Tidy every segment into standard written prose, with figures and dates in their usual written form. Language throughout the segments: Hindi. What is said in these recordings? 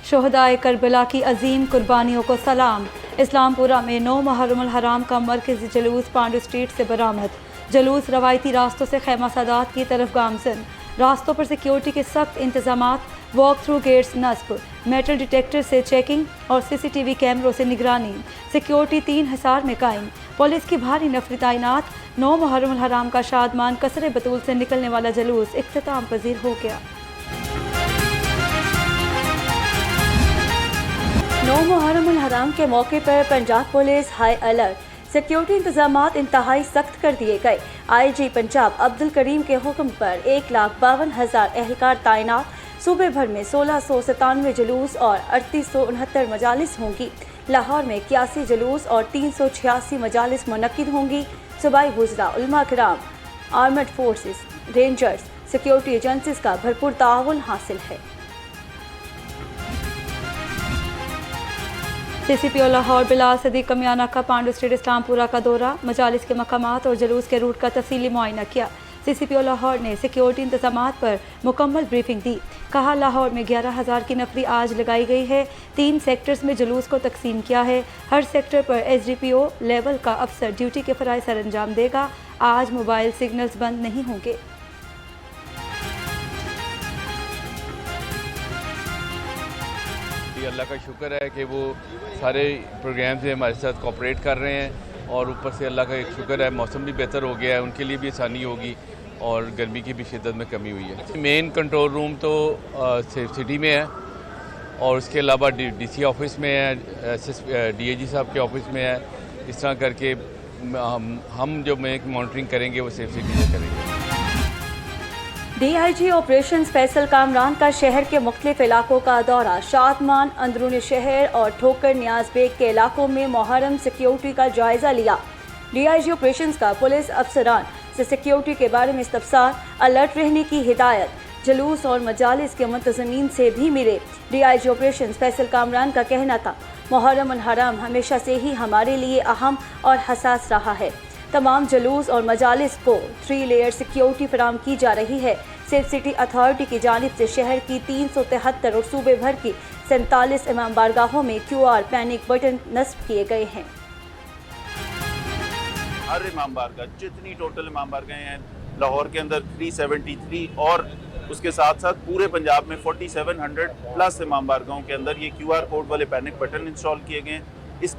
शोहदाए करबला की अजीम कुर्बानियों को सलाम। इस्लामपुरा में 9 मुहर्रमुल हराम का मरकज़ी जुलूस पांडू स्ट्रीट से बरामद। जुलूस रवायती रास्तों से खैमा सादात की तरफ गामजन। रास्तों पर सिक्योरिटी के सख्त इंतजामात, वॉक थ्रू गेट्स नस्ब, मेटल डिटेक्टर से चेकिंग और CCTV कैमरों से निगरानी। सिक्योरिटी 3 हिसार में कायम। पुलिस की भारी नफरी तैनात। 9 मुहर्रमुल हराम का शादमान कसरे बतूल से निकलने वाला जुलूस इख्तिताम पजीर हो गया। 9 मुहर्रमुल हराम के मौके पर Punjab police high alert. Security इंतजामात इंतहाई सख्त कर दिए गए। IG पंजाब अब्दुल करीम के हुक्म पर 1,52,000 एहलकार तैनात। सूबे भर में 1697 जुलूस और 3869 मजालिस होंगी। लाहौर में 81 जुलूस और 386 मजालिस मुनक्किद होंगी। सूबाई वुज़रा, उलमा किराम, armed forces, rangers, security agencies का भरपूर ताउन हासिल है। CCPO लाहौर बिलाल सदीक कमियाना का पांडू स्ट्रीट इस्लामपुरा का दौरा, मजालिस के मकामात और जुलूस के रूट का तफसीली मुआयना किया। CCPO लाहौर ने सिक्योरिटी इंतजामात पर मुकम्मल ब्रीफिंग दी। कहा, लाहौर में 11,000 की नफरी आज लगाई गई है। 3 सेक्टर्स में जुलूस को तकसीम किया है। हर सेक्टर पर SDPO लेवल का अफसर ड्यूटी के फ़राइज़ सर अंजाम देगा। आज मोबाइल सिग्नल्स बंद नहीं होंगे। अल्लाह का शुक्र है कि वो सारे प्रोग्राम से हमारे साथ कोऑपरेट कर रहे हैं और ऊपर से अल्लाह का एक शुक्र है मौसम भी बेहतर हो गया है, उनके लिए भी आसानी होगी और गर्मी की भी शिद्दत में कमी हुई है। मेन कंट्रोल रूम तो सिटी में है और उसके अलावा DC ऑफिस में है, DIG साहब के ऑफिस में है। इस तरह करके हम जो मॉनिटरिंग करेंगे वो सेफ सिटी से करेंगे। DIG ऑपरेशंस फैसल कामरान का शहर के मुख्तलिफ इलाकों का दौरा। शादमान, अंदरूनी शहर और ठोकर नियाज बेग के इलाकों में मुहर्रम सिक्योरिटी का जायजा लिया। DIG ऑपरेशंस का पुलिस अफसरान से सिक्योरिटी के बारे में इस्तफसार, अलर्ट रहने की हिदायत। जुलूस और मजालिस के मुंतज़मीन से भी मिले। DIG ऑपरेशंस फैसल कामरान का कहना था, मुहर्रमुल हराम हमेशा से ही हमारे लिए अहम और हसास रहा है। तमाम जुलूस और मजालिस को 3 लेयर सिक्योरिटी फराम की जा रही है। सेफ सिटी अथॉरिटी की जानिब से शहर की 373 और सूबे भर की 47 इमाम बारगाहों में QR पैनिक बटन नस्ब किए गए हैं। हर इमाम बारगाह, जितनी टोटल इमाम बारगाहें हैं लाहौर के अंदर 373 और उसके साथ साथ पूरे पंजाब में 4700 प्लस इमाम बारगाहों के अंदर ये QR कोड वाले पैनिक बटन इंस्टॉल किए गए हैं। इस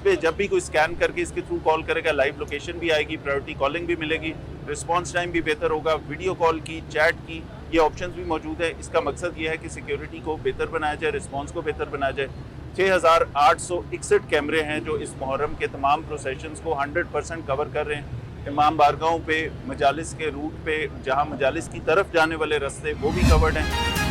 पे जब भी कोई स्कैन करके इसके थ्रू कॉल करेगा, लाइव लोकेशन भी आएगी, प्रायोरिटी कॉलिंग भी मिलेगी, रिस्पांस टाइम भी बेहतर होगा, वीडियो कॉल की, चैट की, ये ऑप्शंस भी मौजूद है। इसका मकसद ये है कि सिक्योरिटी को बेहतर बनाया जाए, रिस्पांस को बेहतर बनाया जाए। 6861 कैमरे हैं जो इस मुहर्रम के तमाम प्रोसेशंस को 100% कवर कर रहे हैं। इमाम बारगाहों पे, मजालिस के रूट पे, जहाँ मजालिस की तरफ जाने वाले रास्ते वो भी कवर्ड हैं।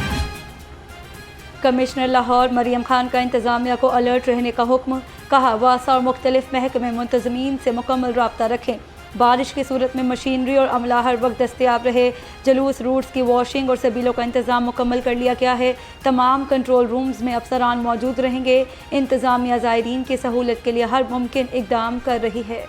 कमिश्नर लाहौर मरियम खान का इंतज़ामिया को अलर्ट रहने का हुक्म। कहा, वासा और मुख्तलिफ महकमे मुंतज़मीन से मुकम्मल रब्ता रखें। बारिश की सूरत में मशीनरी और अमला हर वक्त दस्तयाब रहे। जुलूस रूट्स की वॉशिंग और सबीलों का इंतज़ाम मुकम्मल कर लिया गया है। तमाम कंट्रोल रूम्स में अफसरान मौजूद रहेंगे। इंतज़ामिया ज़ायरीन की सहूलत के लिए हर मुमकिन इक़दाम कर रही है।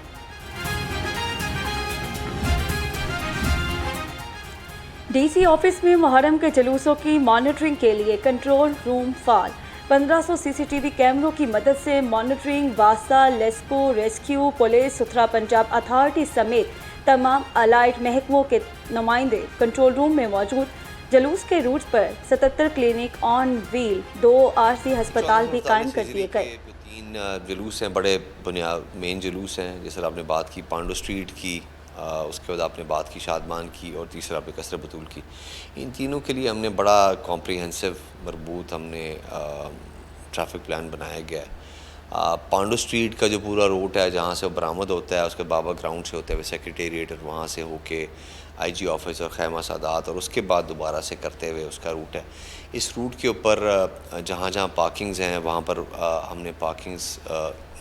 DC ऑफिस में मुहर्रम के जुलूसों की मॉनिटरिंग के लिए कंट्रोल रूम फाल। 1500 CCTV कैमरों की मदद से मॉनिटरिंग। वासा, लेस्को, रेस्क्यू, पुलिस, सुथरा पंजाब अथॉरिटी समेत तमाम अलाइड महकमों के नुमाइंदे कंट्रोल रूम में मौजूद। जुलूस के रूट पर 77 क्लिनिक ऑन व्हील, 2 RC अस्पताल भी कायम कर दिए गए। 3 जुलूस हैं, बड़े बुनियाद मेन जुलूस हैं। जैसे आपने बात की पांडू स्ट्रीट की, उसके बाद आपने बात की शादमान की और तीसरा आपने कसरे बतूल की। इन तीनों के लिए हमने बड़ा कॉम्प्रिहेंसिव मरबूत हमने ट्रैफिक प्लान बनाया गया है। पांडू स्ट्रीट का जो पूरा रूट है जहाँ से वो बरामद होता है, उसके बाबा ग्राउंड से होते हुए सेक्रेटेरिएट और वहाँ से होके IG ऑफिस और खैमा सादात और उसके बाद दोबारा से करते हुए उसका रूट है। इस रूट के ऊपर जहाँ जहाँ पार्किंग्स हैं वहाँ पर हमने पार्किंग्स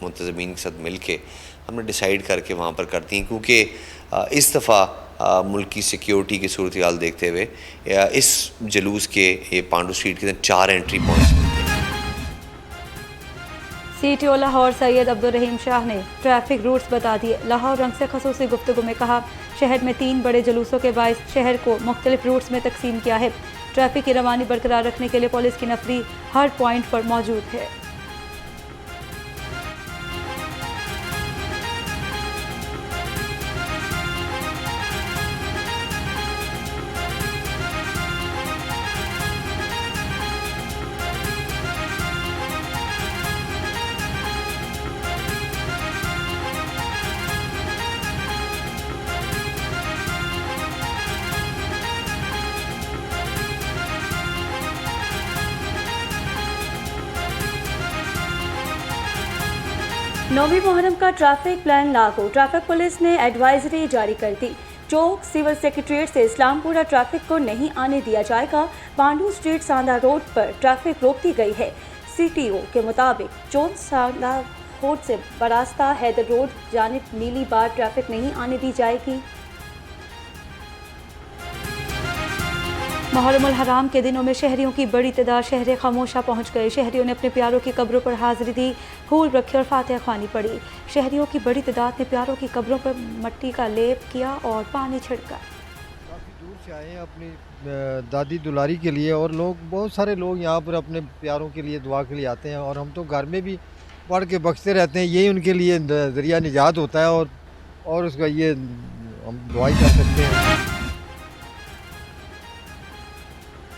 मुंतज़मीन के साथ मिल के हमने डिसाइड करके वहाँ पर करती हैं, क्योंकि इस दफ़ा मुल्क की सिक्योरिटी की सूरत हाल देखते हुए इस जुलूस के ये पांडू स्ट्रीट के 4 एंट्री पॉइंट्स मिलते हैं। CTO लाहौर सैयद अब्दुल रहीम शाह ने ट्रैफिक रूट्स बता दिए। लाहौर रंग से खसूसी गुफ्तगू में कहा, शहर में 3 बड़े जुलूसों के बायस शहर को मुख्तलिफ रूट्स में तकसीम किया है। ट्रैफिक की रवानी बरकरार रखने के लिए पुलिस की नफरी हर पॉइंट पर मौजूद है। नौवीं मुहर्रम का ट्रैफिक प्लान लागू। ट्रैफिक पुलिस ने एडवाइजरी जारी कर दी। चौक सिविल सेक्रेटरीट से इस्लामपुरा ट्रैफिक को नहीं आने दिया जाएगा। पांडू स्ट्रीट सांदा रोड पर ट्रैफिक रोक दी गई है। CTO के मुताबिक चौक सांदा रोड से बरास्ता हैदर रोड जानिब नीली बार ट्रैफिक नहीं आने दी जाएगी। मुहर्रम उल हराम के दिनों में शहरियों की बड़ी तादाद शहर खामोशा पहुंच गए। शहरियों ने अपने प्यारों की कब्रों पर हाजिरी दी, फूल रखे और फातिहा ख्वानी पड़ी। शहरियों की बड़ी तादाद ने प्यारों की कब्रों पर मिट्टी का लेप किया और पानी छिड़का। काफ़ी दूर से आए हैं अपनी दादी दुलारी के लिए, और लोग बहुत सारे लोग यहाँ पर अपने प्यारों के लिए दुआ के लिए आते हैं, और हम तो घर में भी पढ़ के बख्शते रहते हैं। यही उनके लिए ज़रिया निजात होता है, और उसका ये हम दुआई कर सकते हैं।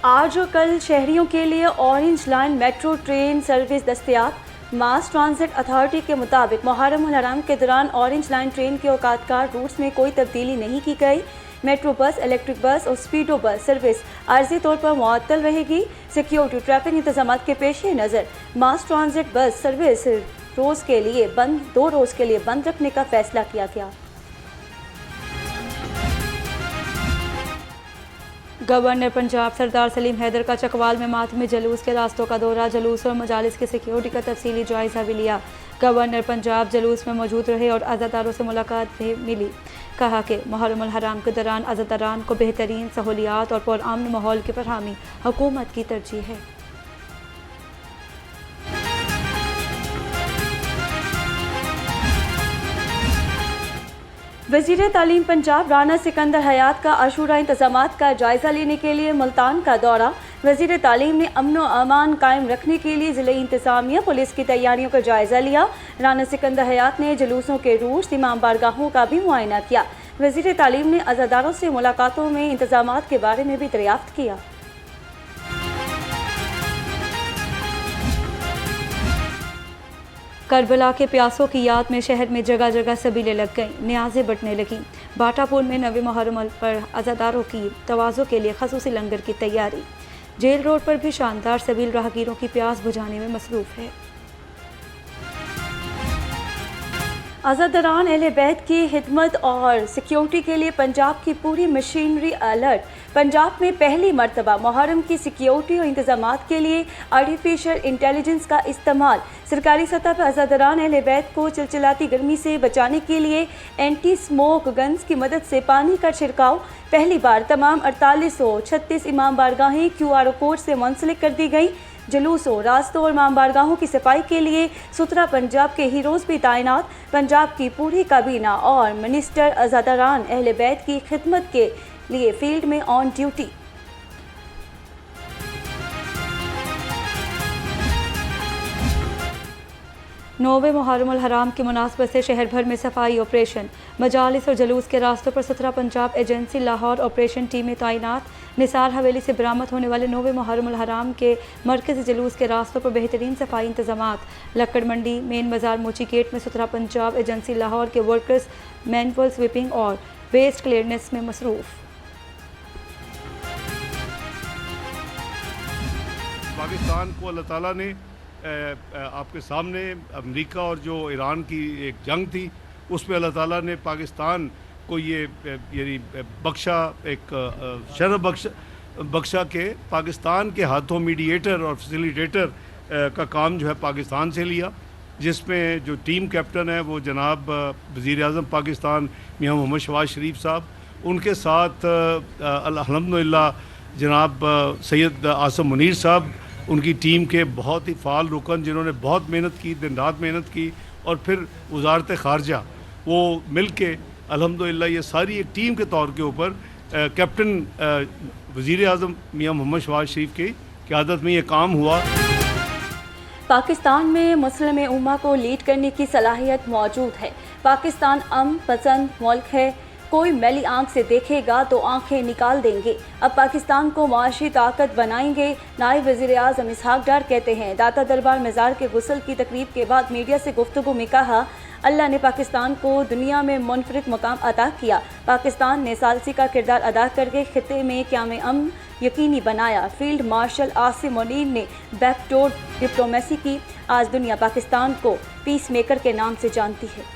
आज और कल शहरियों के लिए orange line metro train service दस्तयाब। मास ट्रांजिट अथॉरिटी के मुताबिक मुहर्रम उल हराम के दौरान ऑरेंज लाइन ट्रेन के औकातकार रूट्स में कोई तब्दीली नहीं की गई। मेट्रो बस, इलेक्ट्रिक बस और स्पीडो बस सर्विस आर्जी तौर पर मुअत्तल रहेगी। सिक्योरिटी ट्रैफिक इंतजाम के पेश नज़र मास ट्रांजिट बस सर्विस 2 रोज़ के लिए बंद रखने का फैसला किया गया। गवर्नर पंजाब सरदार सलीम हैदर का चकवाल में मातमी जुलूस के रास्तों का दौरा। जुलूस और मजालिस की सिक्योरिटी का तफसीली जायज़ा भी लिया। गवर्नर पंजाब जुलूस में मौजूद रहे और अज़ादारों से मुलाकात भी मिली। कहा कि मुहर्रम उल हराम के दौरान अज़ादारान को बेहतरीन सहूलियात और पुरअमन माहौल की फरहमी हुकूमत की तरजीह है। वज़ीर तालीम पंजाब राना सिकंदर हयात का आशूरा इंतजामात का जायज़ा लेने के लिए मुल्तान का दौरा। वज़ीर तालीम ने अमन व अमान कायम रखने के लिए ज़िले इंतजामिया पुलिस की तैयारियों का जायज़ा लिया। राना सिकंदर हयात ने जुलूसों के रूट्स, इमाम बारगाहों का भी मुआयना किया। वज़ीर तालीम ने अज़ादारों से मुलाकातों में इंतजामात के बारे में भी दरियाफ्त किया। करबला के प्यासों की याद में शहर में जगह जगह सबीलें लग गईं, न्याज़ें बंटने लगीं। बाटापुर में नवी मुहर्रम पर अज़ादारों की तवाज़ो के लिए खसूसी लंगर की तैयारी। जेल रोड पर भी शानदार सबील राहगीरों की प्यास बुझाने में मसरूफ़ है। अज़ादारान अहले बैत की खिदमत और सिक्योरिटी के लिए पंजाब की पूरी मशीनरी अलर्ट। पंजाब में पहली मरतबा मुहर्रम की सिक्योरिटी और इंतजामात के लिए आर्टिफिशियल इंटेलिजेंस का इस्तेमाल। सरकारी सतह पर अज़ादारान अहले बैत को चिलचिलाती गर्मी से बचाने के लिए एंटी स्मोक गन्स की मदद से पानी का छिड़काव। पहली बार तमाम 4836 इमाम बारगाहें QR कोड से मुंसलिक कर दी गई। जुलूसों, रास्तों और इमाम बारगाहों की सफाई के लिए सुथरा पंजाब के हीरोज़ भी तैनात। पंजाब की पूरी काबीना और मिनिस्टर अज़ादारान अहले बैत की खिदमत के लिए फील्ड में ऑन ड्यूटी। नौवें मुहर्रम उल हराम की मुनासबत से शहर भर में सफाई ऑपरेशन। मजालिस और जुलूस के रास्तों पर सुथरा पंजाब एजेंसी लाहौर ऑपरेशन टीमें तैनात। निसार हवेली से बरामद होने वाले नौवें मुहर्रम उल हराम के मरकज़ी जुलूस के रास्तों पर बेहतरीन सफाई इंतजामात। लक्कड़ मंडी, मेन बाजार, मोची गेट में सुथरा पंजाब एजेंसी लाहौर के वर्कर्स मैनुअल स्वीपिंग और वेस्ट क्लियरनेस में मसरूफ़। पाकिस्तान को अल्लाह ताला ने आपके सामने अमेरिका और जो ईरान की एक जंग थी उसमें अल्लाह ताला ने पाकिस्तान को ये यानी बख्शा, एक शरफ बख्शा के पाकिस्तान के हाथों मीडिएटर और फैसिलिटेटर का काम जो है पाकिस्तान से लिया, जिसमें जो टीम कैप्टन है वो जनाब वज़ीर आज़म पाकिस्तान मियां मोहम्मद शहबाज शरीफ साहब, उनके साथ अल्हम्दुलिल्लाह जनाब सैयद आसम मुनीर साहब, उनकी टीम के बहुत ही फ़ाल रुकन जिन्होंने बहुत मेहनत की, दिन रात मेहनत की, और फिर वजारत ख़ारजा वो मिल के अल्हम्दुलिल्लाह ये सारी एक टीम के तौर के ऊपर कैप्टन वज़ीर आज़म मियाँ मोहम्मद शहबाज शरीफ की क़यादत में ये काम हुआ। पाकिस्तान में मुस्लिम उम्मा को लीड करने की सलाहियत मौजूद है। पाकिस्तान अमन पसंद मुल्क है, कोई मैली आंख से देखेगा तो आंखें निकाल देंगे। अब पाकिस्तान को मुआशी ताकत बनाएंगे, नायब वज़ीर आज़म इसहाक डार कहते हैं। दाता दरबार मज़ार के गुस्ल की तकरीब के बाद मीडिया से गुफ्तगू में कहा, अल्लाह ने पाकिस्तान को दुनिया में मुनफरिद मुकाम अता किया। पाकिस्तान ने सालसी का किरदार अदा करके खिते में क़याम अमन यकीनी बनाया। फील्ड मार्शल आसिम मुनीर ने बैकडोर डिप्लोमेसी की। आज दुनिया पाकिस्तान को पीस मेकर के नाम से जानती है।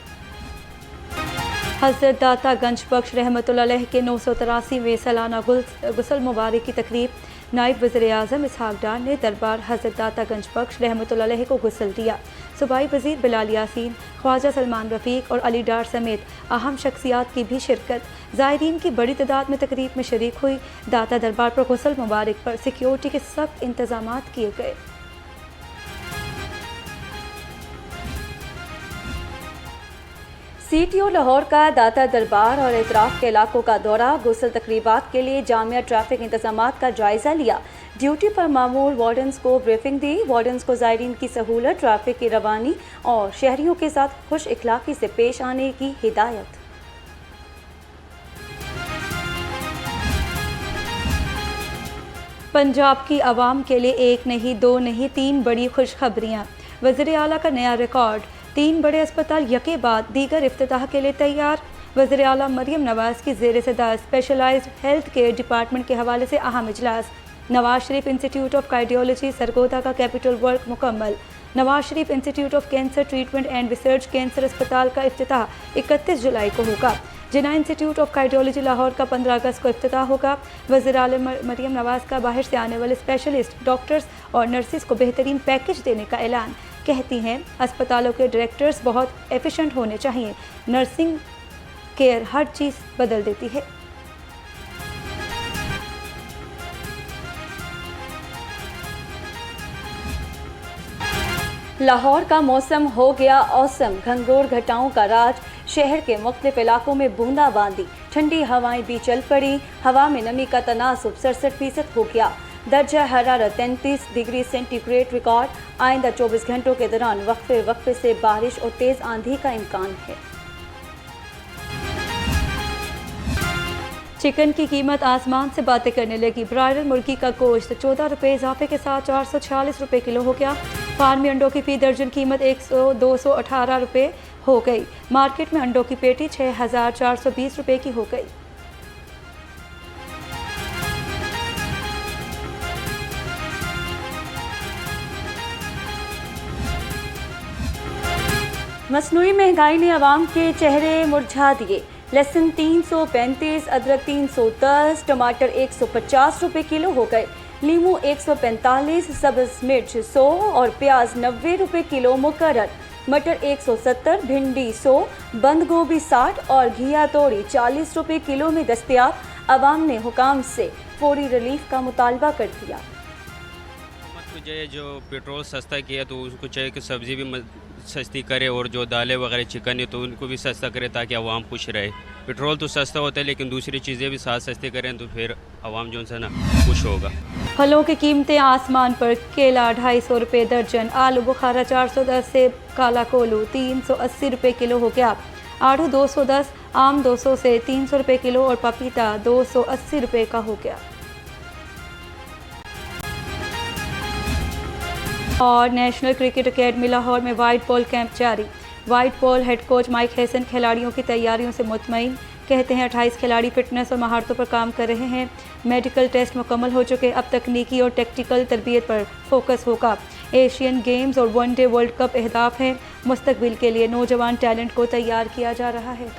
हज़रत दाता गंज बख्श रहमतुल्लाह अलैह के 983वें सालाना गुस्ल मुबारक की तकरीब। नायब वज़ीर आज़म इसहाक डार ने दरबार हज़रत दाता गंज बख्श रहमतुल्लाह अलैह को गुस्ल दिया। सूबाई वज़ीर बिलाल यासीन, ख्वाजा सलमान रफ़ीक और अली डार समेत अहम शख्सियात की भी शिरकत। ज़ायरीन की बड़ी तादाद में तकरीब में शरीक हुई। दाता दरबार पर गुस्ल मुबारक पर सिक्योरिटी के सख्त इंतजाम किए गए। CTO लाहौर का दाता दरबार और इतराफ़ के इलाकों का दौरा। गुस्ल तकरीबात के लिए जामिया ट्रैफिक इंतजामात का जायज़ा लिया। ड्यूटी पर मामूर वार्डन्स को ब्रीफिंग दी। वार्डन्स को ज़ायरीन की सहूलत, ट्रैफिक की रवानी और शहरियों के साथ खुश इखलाक़ी से पेश आने की हिदायत। पंजाब की आवाम के लिए एक नहीं, दो नहीं, 3 बड़ी खुशखबरियाँ। वज़ीर आला का नया रिकॉर्ड, 3 बड़े अस्पताल यके बाद दीगर इफ्तिताह के लिए तैयार। वज़ीर आला मरियम नवाज़ की ज़ेर सदार स्पेशलाइज्ड हेल्थ केयर डिपार्टमेंट के हवाले से अहम इजलास। Nawaz Sharif institute of cardiology Sargodha का कैपिटल वर्क मुकम्मल। Nawaz Sharif institute of cancer treatment and research cancer अस्पताल का इफ्तिताह 31 जुलाई को होगा। Jinnah institute of cardiology Lahore का 15 अगस्त को इफ्तिताह होगा। वज़ीर आला मरियम नवाज़ का बाहर से आने वाले स्पेशलिस्ट डॉक्टर्स और नर्सिस को बेहतरीन पैकेज देने का ऐलान। कहती हैं, अस्पतालों के डायरेक्टर्स बहुत एफिशिएंट होने चाहिए। नर्सिंग केयर हर चीज़ बदल देती है। लाहौर का मौसम हो गया औसम। घंघोर घटाओं का राज। शहर के मुख्तलिफ इलाकों में बूंदाबांदी। ठंडी हवाएं भी चल पड़ी। हवा में नमी का तनासुब 67% हो गया। दर्जा हरारत 33 डिग्री सेंटीग्रेड रिकॉर्ड। आइंदा 24 घंटों के दौरान वक्फे से बारिश और तेज़ आंधी का इम्कान है। चिकन की कीमत आसमान से बातें करने लगी। ब्रायलर मुर्गी का गोश्त 14 रुपये इजाफे के साथ 446 रुपये किलो हो गया। फार्मी अंडों की फी दर्जन कीमत 218 रुपये हो गई। मार्केट में अंडों की पेटी 6420 रुपये की हो गई। मसनूई महंगाई ने अवाम के चेहरे मुरझा दिए। लहसुन 335, अदरक 310, टमाटर 150 रुपये किलो हो गए। लीमू 145, सब्ज़ मिर्च 100 और प्याज 90 रुपये किलो मुकर्रर। मटर 170, भिंडी 100, बंद गोभी 60 और घिया तोड़ी 40 रुपये किलो में दस्तयाब। अवाम ने हुकाम से फौरी रिलीफ का मुतालबा कर दिया। जो पेट्रोल सस्ता किया तो उसको चाहिए कि सब्ज़ी भी सस्ती करे और जो दालें वगैरह चिकन है तो उनको भी सस्ता करे ताकि आवाम खुश रहे। पेट्रोल तो सस्ता होता है लेकिन दूसरी चीज़ें भी साथ सस्ती करें तो फिर आवाम जो है ना खुश होगा। फलों की कीमतें आसमान पर। केला 250 रुपये दर्जन, आलू बुखारा 410, सेब काला कोलू 380 रुपये किलो हो गया। आड़ू 210, आम 200 से 300 रुपये किलो और पपीता 280 रुपये का हो गया। और नेशनल क्रिकेट एकेडमी लाहौर में वाइट बॉल कैंप जारी। White ball head coach mic Hesson खिलाड़ियों की तैयारियों से मुतमईन। कहते हैं 28 खिलाड़ी फिटनेस और महारतों पर काम कर रहे हैं। मेडिकल टेस्ट मुकम्मल हो चुके। अब तकनीकी और टेक्टिकल तरबियत पर फोकस होगा। एशियन गेम्स और वनडे वर्ल्ड कप अहदाफ हैं। मुस्तकबिल के लिए नौजवान टैलेंट को तैयार किया जा रहा है।